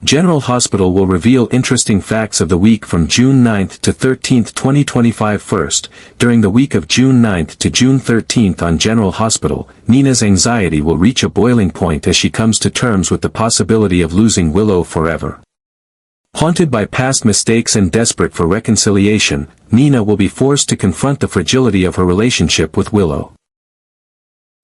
General Hospital will reveal interesting facts of the week from June 9th to 13th, 2025. First, during the week of June 9th to June 13th on General Hospital, Nina's anxiety will reach a boiling point as she comes to terms with the possibility of losing Willow forever. Haunted by past mistakes and desperate for reconciliation, Nina will be forced to confront the fragility of her relationship with Willow.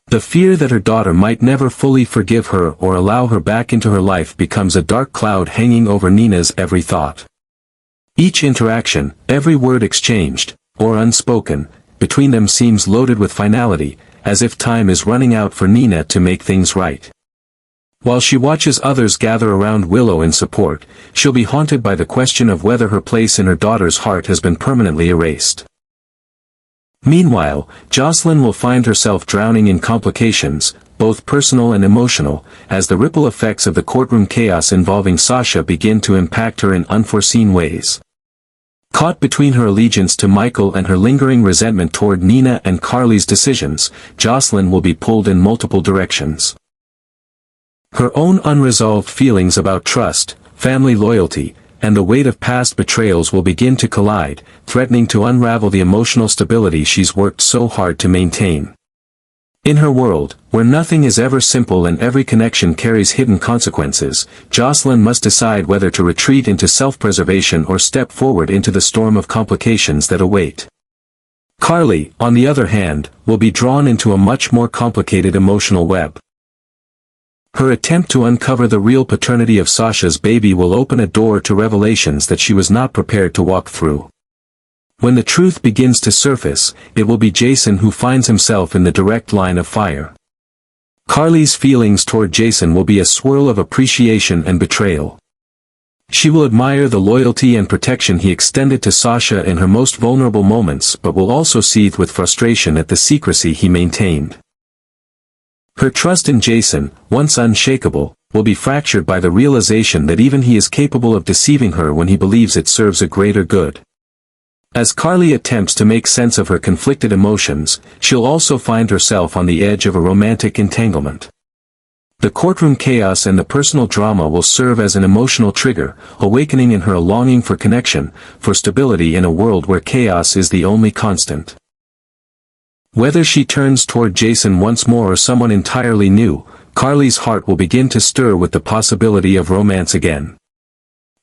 The fear that her daughter might never fully forgive her or allow her back into her life becomes a dark cloud hanging over Nina's every thought. Each interaction, every word exchanged, or unspoken, between them seems loaded with finality, as if time is running out for Nina to make things right. While she watches others gather around Willow in support, she'll be haunted by the question of whether her place in her daughter's heart has been permanently erased. Meanwhile, Jocelyn will find herself drowning in complications, both personal and emotional, as the ripple effects of the courtroom chaos involving Sasha begin to impact her in unforeseen ways. Caught between her allegiance to Michael and her lingering resentment toward Nina and Carly's decisions, Jocelyn will be pulled in multiple directions. Her own unresolved feelings about trust, family loyalty, and the weight of past betrayals will begin to collide, threatening to unravel the emotional stability she's worked so hard to maintain. In her world, where nothing is ever simple and every connection carries hidden consequences, Jocelyn must decide whether to retreat into self-preservation or step forward into the storm of complications that await. Carly, on the other hand, will be drawn into a much more complicated emotional web. Her attempt to uncover the real paternity of Sasha's baby will open a door to revelations that she was not prepared to walk through. When the truth begins to surface, it will be Jason who finds himself in the direct line of fire. Carly's feelings toward Jason will be a swirl of appreciation and betrayal. She will admire the loyalty and protection he extended to Sasha in her most vulnerable moments, but will also seethe with frustration at the secrecy he maintained. Her trust in Jason, once unshakable, will be fractured by the realization that even he is capable of deceiving her when he believes it serves a greater good. As Carly attempts to make sense of her conflicted emotions, she'll also find herself on the edge of a romantic entanglement. The courtroom chaos and the personal drama will serve as an emotional trigger, awakening in her a longing for connection, for stability in a world where chaos is the only constant. Whether she turns toward Jason once more or someone entirely new, Carly's heart will begin to stir with the possibility of romance again.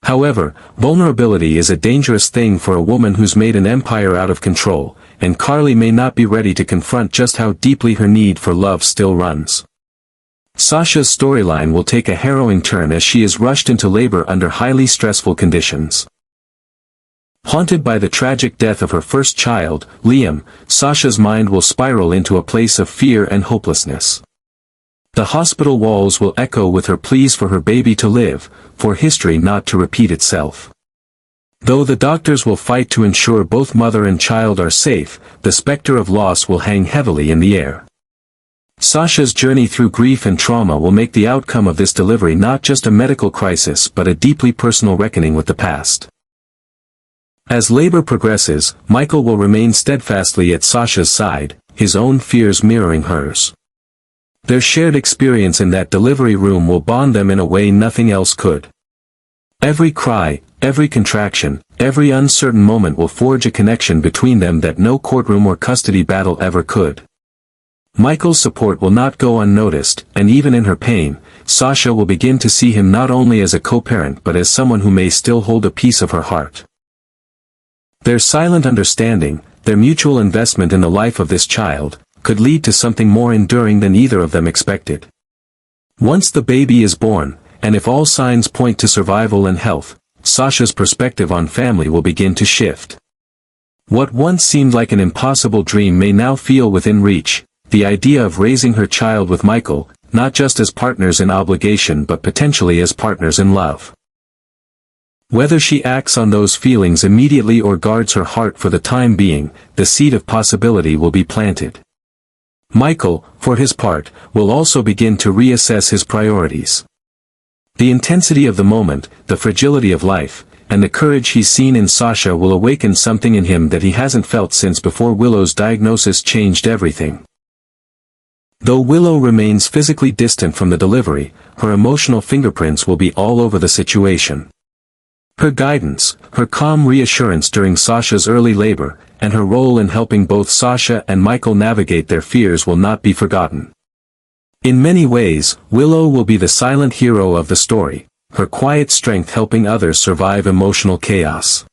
However, vulnerability is a dangerous thing for a woman who's made an empire out of control, and Carly may not be ready to confront just how deeply her need for love still runs. Sasha's storyline will take a harrowing turn as she is rushed into labor under highly stressful conditions. Haunted by the tragic death of her first child, Liam, Sasha's mind will spiral into a place of fear and hopelessness. The hospital walls will echo with her pleas for her baby to live, for history not to repeat itself. Though the doctors will fight to ensure both mother and child are safe, the specter of loss will hang heavily in the air. Sasha's journey through grief and trauma will make the outcome of this delivery not just a medical crisis but a deeply personal reckoning with the past. As labor progresses, Michael will remain steadfastly at Sasha's side, his own fears mirroring hers. Their shared experience in that delivery room will bond them in a way nothing else could. Every cry, every contraction, every uncertain moment will forge a connection between them that no courtroom or custody battle ever could. Michael's support will not go unnoticed, and even in her pain, Sasha will begin to see him not only as a co-parent but as someone who may still hold a piece of her heart. Their silent understanding, their mutual investment in the life of this child, could lead to something more enduring than either of them expected. Once the baby is born, and if all signs point to survival and health, Sasha's perspective on family will begin to shift. What once seemed like an impossible dream may now feel within reach, the idea of raising her child with Michael, not just as partners in obligation but potentially as partners in love. Whether she acts on those feelings immediately or guards her heart for the time being, the seed of possibility will be planted. Michael, for his part, will also begin to reassess his priorities. The intensity of the moment, the fragility of life, and the courage he's seen in Sasha will awaken something in him that he hasn't felt since before Willow's diagnosis changed everything. Though Willow remains physically distant from the delivery, her emotional fingerprints will be all over the situation. Her guidance, her calm reassurance during Sasha's early labor, and her role in helping both Sasha and Michael navigate their fears will not be forgotten. In many ways, Willow will be the silent hero of the story, her quiet strength helping others survive emotional chaos.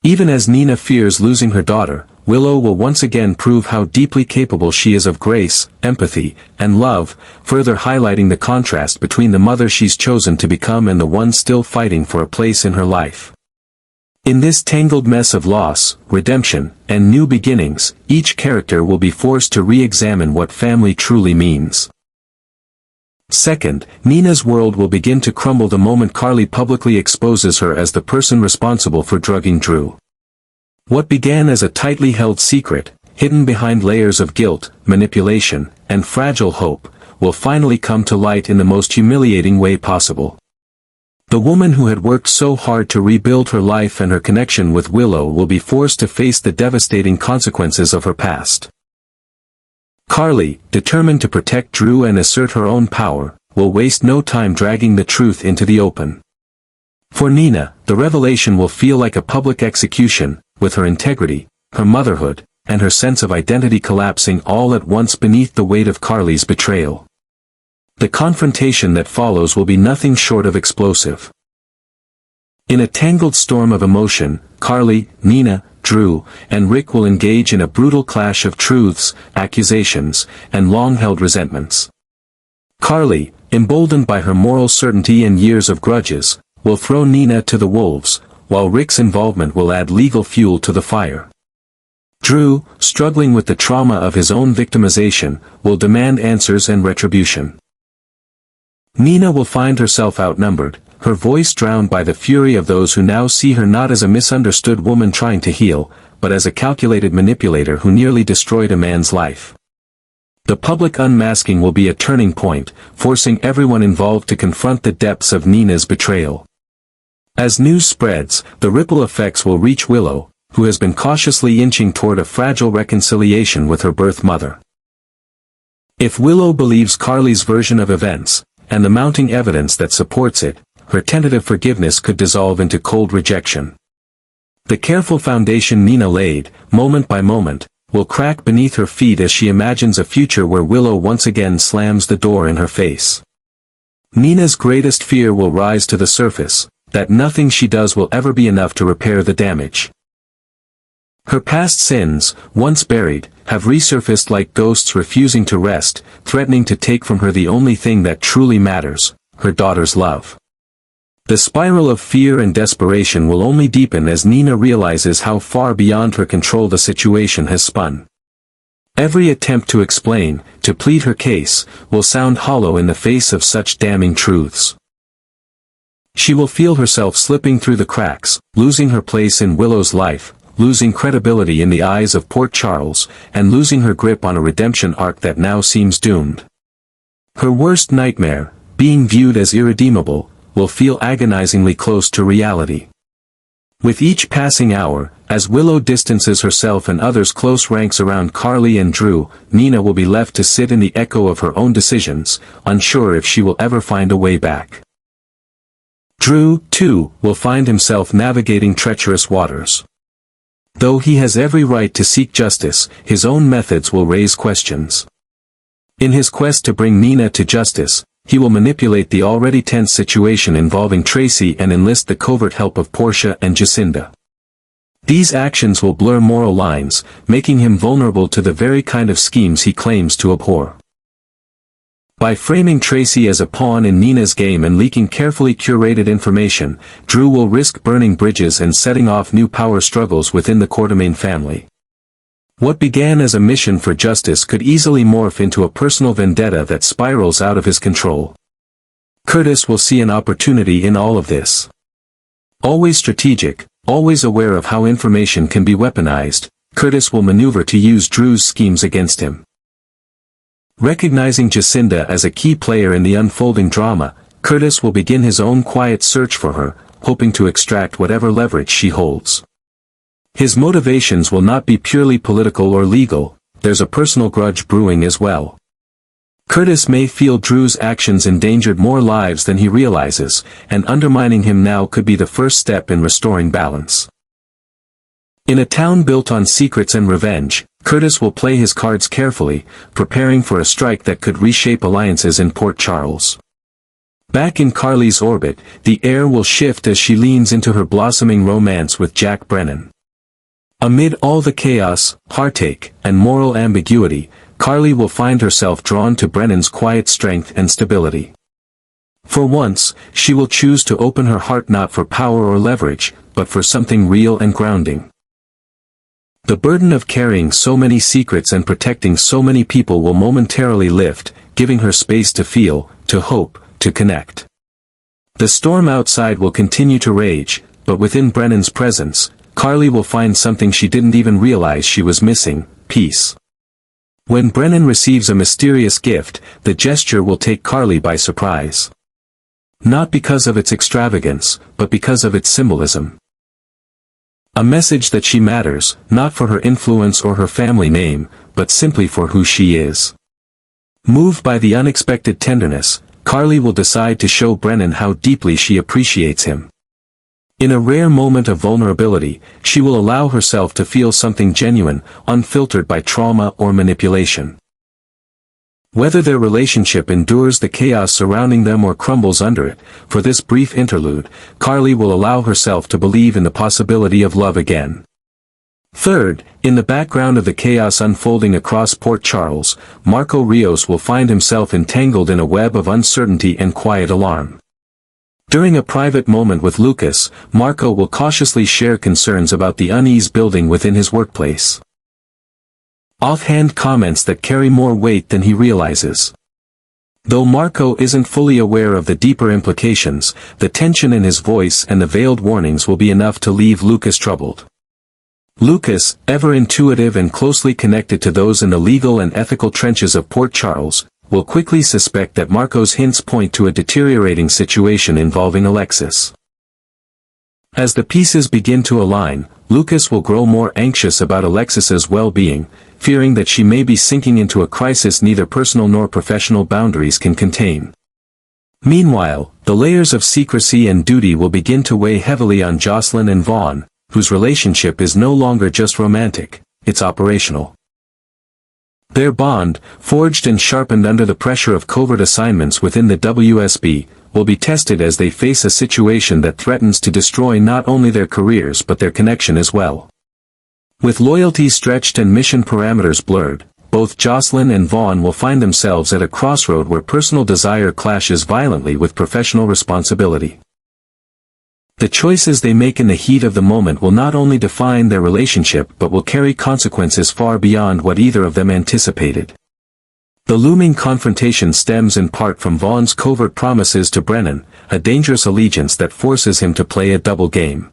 Even as Nina fears losing her daughter, Willow will once again prove how deeply capable she is of grace, empathy, and love, further highlighting the contrast between the mother she's chosen to become and the one still fighting for a place in her life. In this tangled mess of loss, redemption, and new beginnings, each character will be forced to re-examine what family truly means. Second, Nina's world will begin to crumble the moment Carly publicly exposes her as the person responsible for drugging Drew. What began as a tightly held secret, hidden behind layers of guilt, manipulation, and fragile hope, will finally come to light in the most humiliating way possible. The woman who had worked so hard to rebuild her life and her connection with Willow will be forced to face the devastating consequences of her past. Carly, determined to protect Drew and assert her own power, will waste no time dragging the truth into the open. For Nina, the revelation will feel like a public execution, with her integrity, her motherhood, and her sense of identity collapsing all at once beneath the weight of Carly's betrayal. The confrontation that follows will be nothing short of explosive. In a tangled storm of emotion, Carly, Nina, Drew, and Rick will engage in a brutal clash of truths, accusations, and long-held resentments. Carly, emboldened by her moral certainty and years of grudges, will throw Nina to the wolves, while Rick's involvement will add legal fuel to the fire. Drew, struggling with the trauma of his own victimization, will demand answers and retribution. Nina will find herself outnumbered, her voice drowned by the fury of those who now see her not as a misunderstood woman trying to heal, but as a calculated manipulator who nearly destroyed a man's life. The public unmasking will be a turning point, forcing everyone involved to confront the depths of Nina's betrayal. As news spreads, the ripple effects will reach Willow, who has been cautiously inching toward a fragile reconciliation with her birth mother. If Willow believes Carly's version of events, and the mounting evidence that supports it, her tentative forgiveness could dissolve into cold rejection. The careful foundation Nina laid, moment by moment, will crack beneath her feet as she imagines a future where Willow once again slams the door in her face. Nina's greatest fear will rise to the surface, that nothing she does will ever be enough to repair the damage. Her past sins, once buried, have resurfaced like ghosts refusing to rest, threatening to take from her the only thing that truly matters, her daughter's love. The spiral of fear and desperation will only deepen as Nina realizes how far beyond her control the situation has spun. Every attempt to explain, to plead her case, will sound hollow in the face of such damning truths. She will feel herself slipping through the cracks, losing her place in Willow's life, losing credibility in the eyes of Port Charles, and losing her grip on a redemption arc that now seems doomed. Her worst nightmare, being viewed as irredeemable, will feel agonizingly close to reality. With each passing hour, as Willow distances herself and others close ranks around Carly and Drew, Nina will be left to sit in the echo of her own decisions, unsure if she will ever find a way back. Drew, too, will find himself navigating treacherous waters. Though he has every right to seek justice, his own methods will raise questions. In his quest to bring Nina to justice, he will manipulate the already tense situation involving Tracy and enlist the covert help of Portia and Jacinda. These actions will blur moral lines, making him vulnerable to the very kind of schemes he claims to abhor. By framing Tracy as a pawn in Nina's game and leaking carefully curated information, Drew will risk burning bridges and setting off new power struggles within the Quartermain family. What began as a mission for justice could easily morph into a personal vendetta that spirals out of his control. Curtis will see an opportunity in all of this. Always strategic, always aware of how information can be weaponized, Curtis will maneuver to use Drew's schemes against him. Recognizing Jacinda as a key player in the unfolding drama, Curtis will begin his own quiet search for her, hoping to extract whatever leverage she holds. His motivations will not be purely political or legal, there's a personal grudge brewing as well. Curtis may feel Drew's actions endangered more lives than he realizes, and undermining him now could be the first step in restoring balance. In a town built on secrets and revenge, Curtis will play his cards carefully, preparing for a strike that could reshape alliances in Port Charles. Back in Carly's orbit, the air will shift as she leans into her blossoming romance with Jack Brennan. Amid all the chaos, heartache, and moral ambiguity, Carly will find herself drawn to Brennan's quiet strength and stability. For once, she will choose to open her heart not for power or leverage, but for something real and grounding. The burden of carrying so many secrets and protecting so many people will momentarily lift, giving her space to feel, to hope, to connect. The storm outside will continue to rage, but within Brennan's presence, Carly will find something she didn't even realize she was missing: peace. When Brennan receives a mysterious gift, the gesture will take Carly by surprise. Not because of its extravagance, but because of its symbolism. A message that she matters, not for her influence or her family name, but simply for who she is. Moved by the unexpected tenderness, Carly will decide to show Brennan how deeply she appreciates him. In a rare moment of vulnerability, she will allow herself to feel something genuine, unfiltered by trauma or manipulation. Whether their relationship endures the chaos surrounding them or crumbles under it, for this brief interlude, Carly will allow herself to believe in the possibility of love again. Third, in the background of the chaos unfolding across Port Charles, Marco Rios will find himself entangled in a web of uncertainty and quiet alarm. During a private moment with Lucas, Marco will cautiously share concerns about the unease building within his workplace. Offhand comments that carry more weight than he realizes. Though Marco isn't fully aware of the deeper implications, the tension in his voice and the veiled warnings will be enough to leave Lucas troubled. Lucas, ever intuitive and closely connected to those in the legal and ethical trenches of Port Charles, will quickly suspect that Marco's hints point to a deteriorating situation involving Alexis. As the pieces begin to align, Lucas will grow more anxious about Alexis's well-being, fearing that she may be sinking into a crisis neither personal nor professional boundaries can contain. Meanwhile, the layers of secrecy and duty will begin to weigh heavily on Jocelyn and Vaughn, whose relationship is no longer just romantic, it's operational. Their bond, forged and sharpened under the pressure of covert assignments within the WSB, will be tested as they face a situation that threatens to destroy not only their careers but their connection as well. With loyalty stretched and mission parameters blurred, both Jocelyn and Vaughn will find themselves at a crossroad where personal desire clashes violently with professional responsibility. The choices they make in the heat of the moment will not only define their relationship but will carry consequences far beyond what either of them anticipated. The looming confrontation stems in part from Vaughn's covert promises to Brennan, a dangerous allegiance that forces him to play a double game.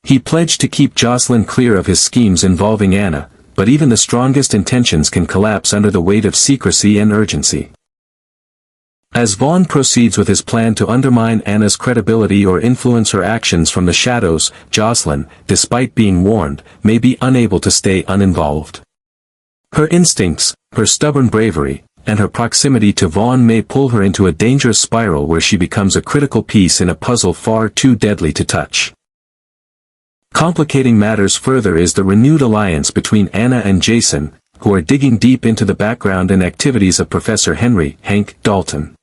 He pledged to keep Jocelyn clear of his schemes involving Anna, but even the strongest intentions can collapse under the weight of secrecy and urgency. As Vaughn proceeds with his plan to undermine Anna's credibility or influence her actions from the shadows, Jocelyn, despite being warned, may be unable to stay uninvolved. Her instincts, her stubborn bravery, and her proximity to Vaughn may pull her into a dangerous spiral where she becomes a critical piece in a puzzle far too deadly to touch. Complicating matters further is the renewed alliance between Anna and Jason, who are digging deep into the background and activities of Professor Henry Hank Dalton.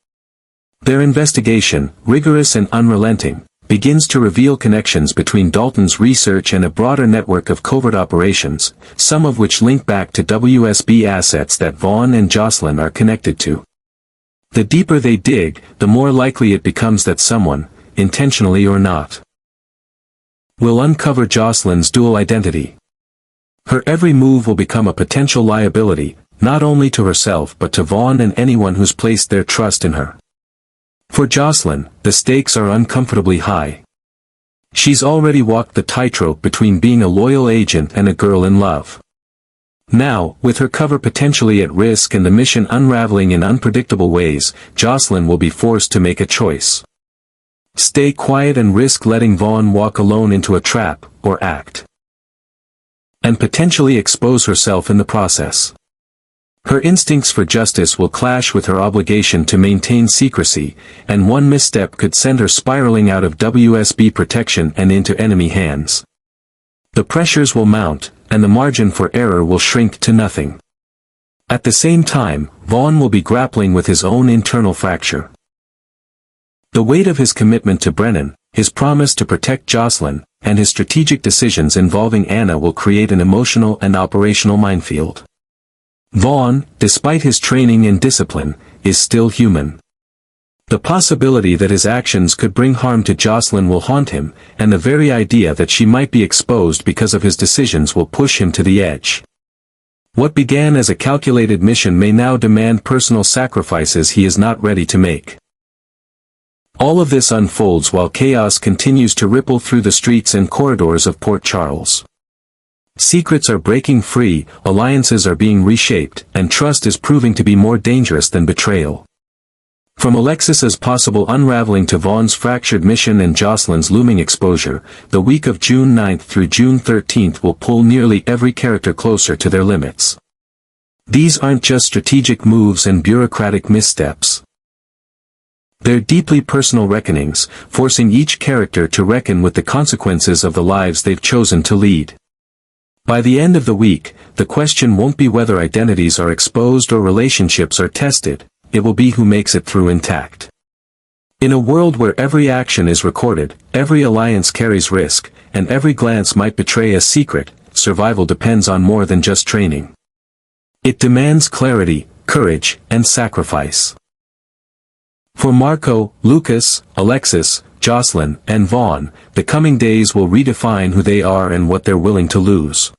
Their investigation, rigorous and unrelenting, begins to reveal connections between Dalton's research and a broader network of covert operations, some of which link back to WSB assets that Vaughn and Jocelyn are connected to. The deeper they dig, the more likely it becomes that someone, intentionally or not, will uncover Jocelyn's dual identity. Her every move will become a potential liability, not only to herself but to Vaughn and anyone who's placed their trust in her. For Jocelyn, the stakes are uncomfortably high. She's already walked the tightrope between being a loyal agent and a girl in love. Now, with her cover potentially at risk and the mission unraveling in unpredictable ways, Jocelyn will be forced to make a choice. Stay quiet and risk letting Vaughn walk alone into a trap, or act. and potentially expose herself in the process. Her instincts for justice will clash with her obligation to maintain secrecy, and one misstep could send her spiraling out of WSB protection and into enemy hands. The pressures will mount, and the margin for error will shrink to nothing. At the same time, Vaughn will be grappling with his own internal fracture. The weight of his commitment to Brennan, his promise to protect Jocelyn, and his strategic decisions involving Anna will create an emotional and operational minefield. Vaughn, despite his training and discipline, is still human. The possibility that his actions could bring harm to Jocelyn will haunt him, and the very idea that she might be exposed because of his decisions will push him to the edge. What began as a calculated mission may now demand personal sacrifices he is not ready to make. All of this unfolds while chaos continues to ripple through the streets and corridors of Port Charles. Secrets are breaking free, alliances are being reshaped, and trust is proving to be more dangerous than betrayal. From Alexis's possible unraveling to Vaughn's fractured mission and Jocelyn's looming exposure, the week of June 9th through June 13th will pull nearly every character closer to their limits. These aren't just strategic moves and bureaucratic missteps. They're deeply personal reckonings, forcing each character to reckon with the consequences of the lives they've chosen to lead. By the end of the week, the question won't be whether identities are exposed or relationships are tested, it will be who makes it through intact. In a world where every action is recorded, every alliance carries risk, and every glance might betray a secret, survival depends on more than just training. It demands clarity, courage, and sacrifice. For Marco, Lucas, Alexis, Jocelyn, and Vaughn, the coming days will redefine who they are and what they're willing to lose.